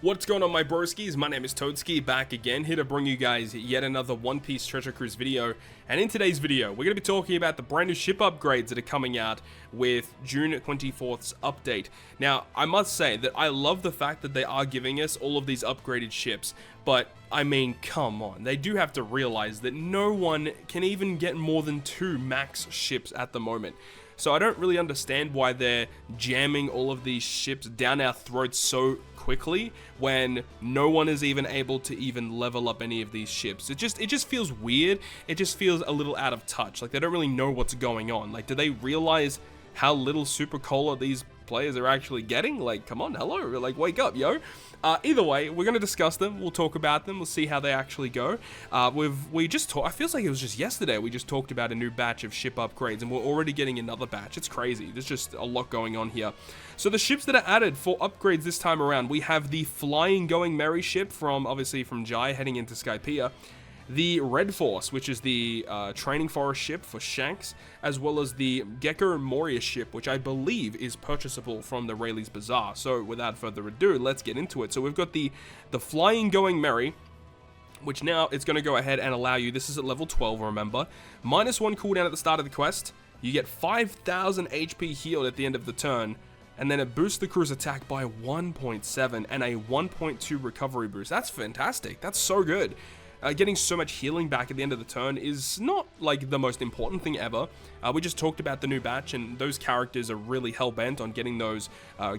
What's going on, my broskiis? My name is Toadskii, back again, here to bring you guys yet another One Piece Treasure Cruise video. And in today's video, we're going to be talking about the brand new ship upgrades that are coming out with June 24th's update. Now, I must say that I love the fact that they are giving us all of these upgraded ships, but I mean, come on, they do have to realize that no one can even get more than 2 max ships at the moment. So I don't really understand why they're jamming all of these ships down our throats so quickly when no one is even able to even level up any of these ships. It just feels weird. It just feels a little out of touch. Like, they don't really know what's going on. Like, do they realize how little super cola these players are actually getting? Like, come on, hello, like, wake up, yo. Either way, we're going to discuss them, we'll talk about them, we'll see how they actually go. We just talked, I feels like it was just yesterday we just talked about a new batch of ship upgrades, and we're already getting another batch. It's crazy, there's just a lot going on here. So the ships that are added for upgrades this time around, we have the Flying Going Merry ship obviously from Jai heading into Skypiea. The Red Force, which is the training forest ship for Shanks, as well as the Gecko Moria ship, which I believe is purchasable from the Rayleigh's Bazaar. So without further ado, let's get into it. So we've got the Flying Going Merry, which now it's going to go ahead and allow you, this is at level 12, remember, -1 cooldown at the start of the quest, you get 5,000 HP healed at the end of the turn, and then it boosts the crew's attack by 1.7 and a 1.2 recovery boost. That's fantastic, that's so good. Getting so much healing back at the end of the turn is not like the most important thing ever. We just talked about the new batch, and those characters are really hell-bent on getting those,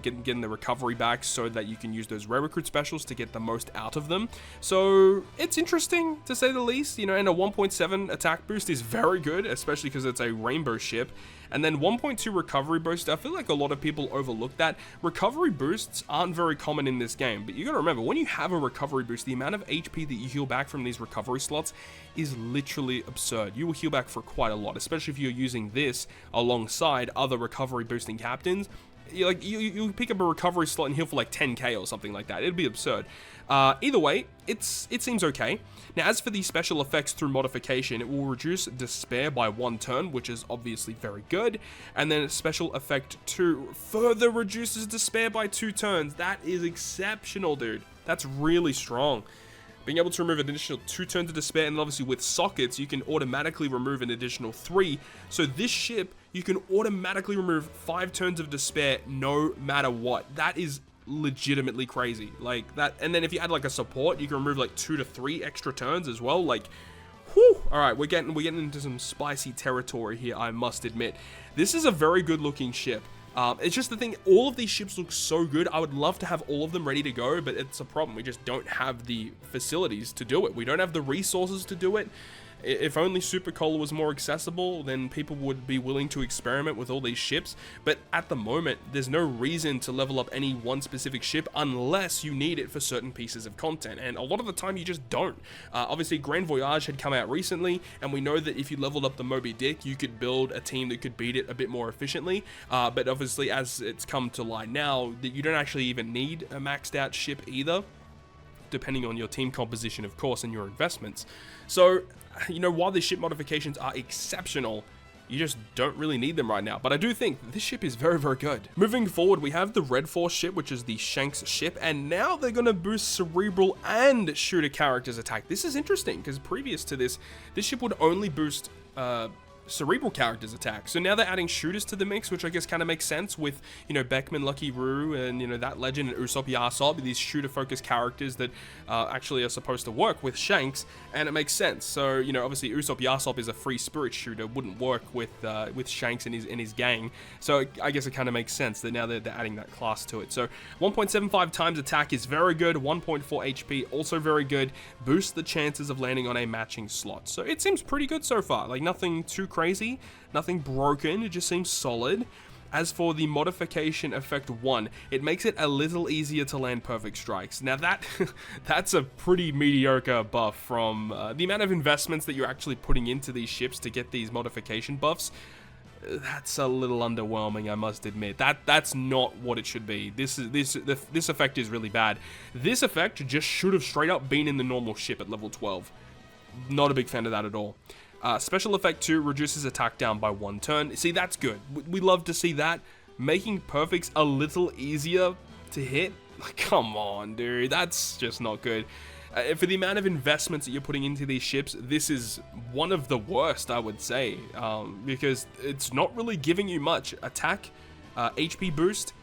getting the recovery back so that you can use those rare recruit specials to get the most out of them. So it's interesting to say the least, you know, and a 1.7 attack boost is very good, especially because it's a rainbow ship. And then 1.2 recovery boost, I feel like a lot of people overlook that. Recovery boosts aren't very common in this game, but you gotta remember, when you have a recovery boost, the amount of HP that you heal back from these recovery slots is literally absurd. You will heal back for quite a lot, especially if you're using this alongside other recovery boosting captains. You pick up a recovery slot and heal for like 10k or something like that. It'd be absurd. Either way, it seems okay. Now, as for the special effects through modification, it will reduce despair by 1 turn, which is obviously very good. And then special effect 2 further reduces despair by 2 turns. That is exceptional, dude. That's really strong. Being able to remove an additional 2 turns of despair, and obviously with sockets, you can automatically remove an additional 3. So this ship, you can automatically remove 5 turns of despair no matter what. That is legitimately crazy. Like that, and then if you add like a support, you can remove like 2 to 3 extra turns as well. Like, whew. All right, we're getting into some spicy territory here, I must admit. This is a very good looking ship. It's just the thing, all of these ships look so good. I would love to have all of them ready to go, but it's a problem. We just don't have the facilities to do it. We don't have the resources to do it. If only Super Cola was more accessible, then people would be willing to experiment with all these ships. But at the moment, there's no reason to level up any one specific ship unless you need it for certain pieces of content. And a lot of the time, you just don't. Obviously, Grand Voyage had come out recently, and we know that if you leveled up the Moby Dick, you could build a team that could beat it a bit more efficiently. But obviously, as it's come to light now, that you don't actually even need a maxed out ship either, depending on your team composition, of course, and your investments. So, you know, while the ship modifications are exceptional, you just don't really need them right now. But I do think this ship is very, very good. Moving forward, we have the Red Force ship, which is the Shanks ship, and now they're going to boost cerebral and shooter characters attack. This is interesting, because previous to this ship would only boost cerebral characters attack. So now they're adding shooters to the mix, which I guess kind of makes sense with, you know, Beckman, Lucky Roo, and, you know, that legend, and Usopp Yasop, these shooter-focused characters that actually are supposed to work with Shanks, and it makes sense. So, you know, obviously Usopp Yasop is a free spirit shooter, wouldn't work with Shanks and his gang. So I guess it kind of makes sense that now they're adding that class to it. So 1.75 times attack is very good. 1.4 HP also very good. Boosts the chances of landing on a matching slot. So it seems pretty good so far. Like, nothing too crazy, nothing broken, it just seems solid. As for the modification effect 1, it makes it a little easier to land perfect strikes. Now that's a pretty mediocre buff from the amount of investments that you're actually putting into these ships to get these modification buffs. That's a little underwhelming, I must admit. That's not what it should be. This effect is really bad. This effect just should have straight up been in the normal ship at level 12. Not a big fan of that at all. Special effect 2 reduces attack down by 1 turn. See, that's good. We love to see that. Making perfects a little easier to hit Like, come on, dude. That's just not good. For the amount of investments that you're putting into these ships, this is one of the worst, I would say, because it's not really giving you much. Attack, HP boost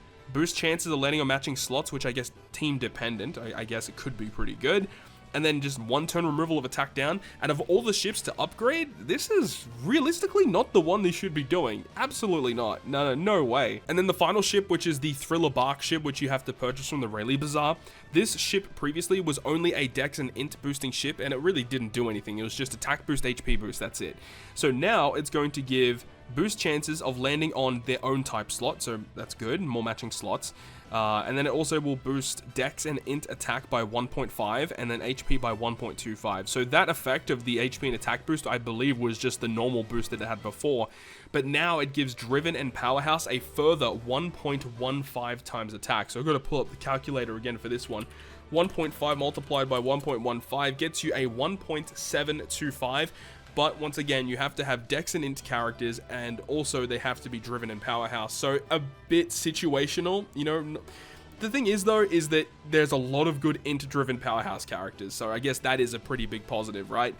chances of landing on matching slots, which I guess team dependent. I guess it could be pretty good. And then just 1 turn removal of attack down. And of all the ships to upgrade, this is realistically not the one they should be doing. Absolutely not. No way. And then the final ship, which is the Thriller Bark ship, which you have to purchase from the Rayleigh Bazaar. This ship previously was only a Dex and Int boosting ship, and it really didn't do anything. It was just attack boost, HP boost, that's it. So now it's going to give boost chances of landing on their own type slot, so that's good, more matching slots. And then it also will boost Dex and Int attack by 1.5 and then HP by 1.25. So that effect of the HP and attack boost, I believe, was just the normal boost that it had before. But now it gives Driven and Powerhouse a further 1.15 times attack. So I've got to pull up the calculator again for this one. 1.5 multiplied by 1.15 gets you a 1.725. But once again, you have to have Dex and Int characters, and also they have to be Driven and Powerhouse. So a bit situational, you know. The thing is, though, is that there's a lot of good Int-driven Powerhouse characters. So I guess that is a pretty big positive, right?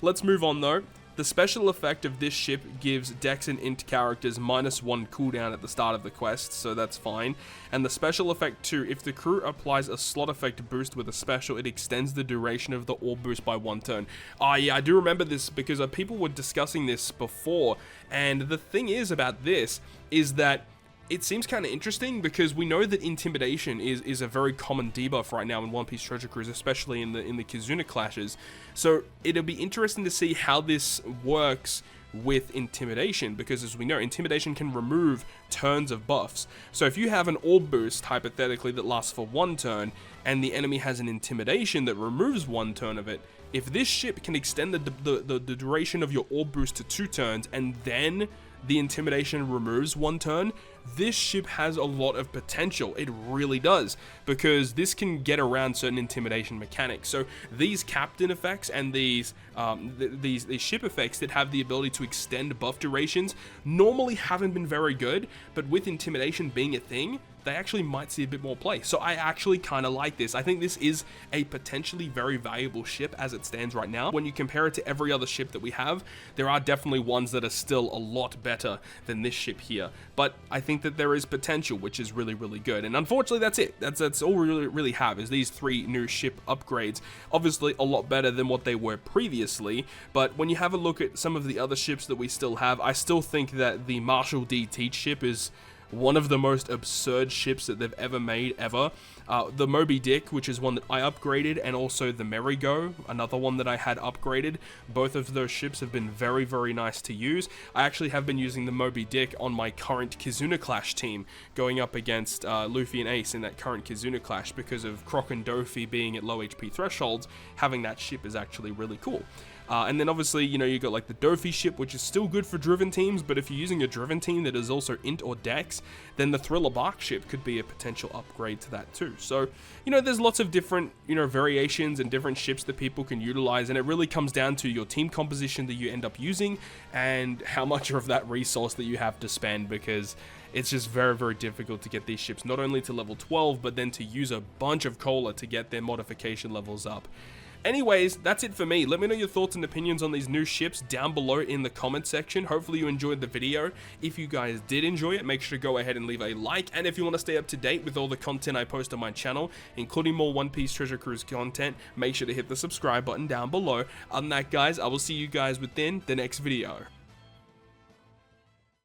Let's move on, though. The special effect of this ship gives Dex and Int characters -1 cooldown at the start of the quest, so that's fine. And the special effect too, if the crew applies a slot effect boost with a special, it extends the duration of the orb boost by 1 turn. Oh yeah, I do remember this because people were discussing this before, and the thing is about this is that it seems kind of interesting because we know that Intimidation is a very common debuff right now in One Piece Treasure Cruise, especially in the Kizuna clashes. So it'll be interesting to see how this works with Intimidation, because as we know, Intimidation can remove turns of buffs. So if you have an orb boost, hypothetically, that lasts for 1 turn, and the enemy has an Intimidation that removes 1 turn of it, if this ship can extend the duration of your orb boost to 2 turns, and then the Intimidation removes 1 turn, this ship has a lot of potential. It really does, because this can get around certain Intimidation mechanics. So these captain effects and these ship effects that have the ability to extend buff durations normally haven't been very good, but with Intimidation being a thing, they actually might see a bit more play. So I actually kind of like this. I think this is a potentially very valuable ship as it stands right now. When you compare it to every other ship that we have, there are definitely ones that are still a lot better than this ship here. But I think that there is potential, which is really, really good. And unfortunately, that's it. That's all we really have is these 3 new ship upgrades. Obviously, a lot better than what they were previously. But when you have a look at some of the other ships that we still have, I still think that the Marshall D Teach ship is one of the most absurd ships that they've ever made, ever. The Moby Dick, which is one that I upgraded, and also the Merry-Go, another one that I had upgraded. Both of those ships have been very, very nice to use. I actually have been using the Moby Dick on my current Kizuna Clash team, going up against Luffy and Ace in that current Kizuna Clash, because of Croc and Dofi being at low HP thresholds. Having that ship is actually really cool. And then obviously, you know, you got like the Dofi ship, which is still good for driven teams, but if you're using a driven team that is also Int or Dex, then the Thriller Bark ship could be a potential upgrade to that too. So, you know, there's lots of different, you know, variations and different ships that people can utilize, and it really comes down to your team composition that you end up using and how much of that resource that you have to spend, because it's just very, very difficult to get these ships not only to level 12, but then to use a bunch of cola to get their modification levels up. Anyways, that's it for me. Let me know your thoughts and opinions on these new ships down below in the comment section. Hopefully you enjoyed the video. If you guys did enjoy it, make sure to go ahead and leave a like. And if you want to stay up to date with all the content I post on my channel, including more One Piece Treasure Cruise content, make sure to hit the subscribe button down below. Other than that, guys, I will see you guys within the next video.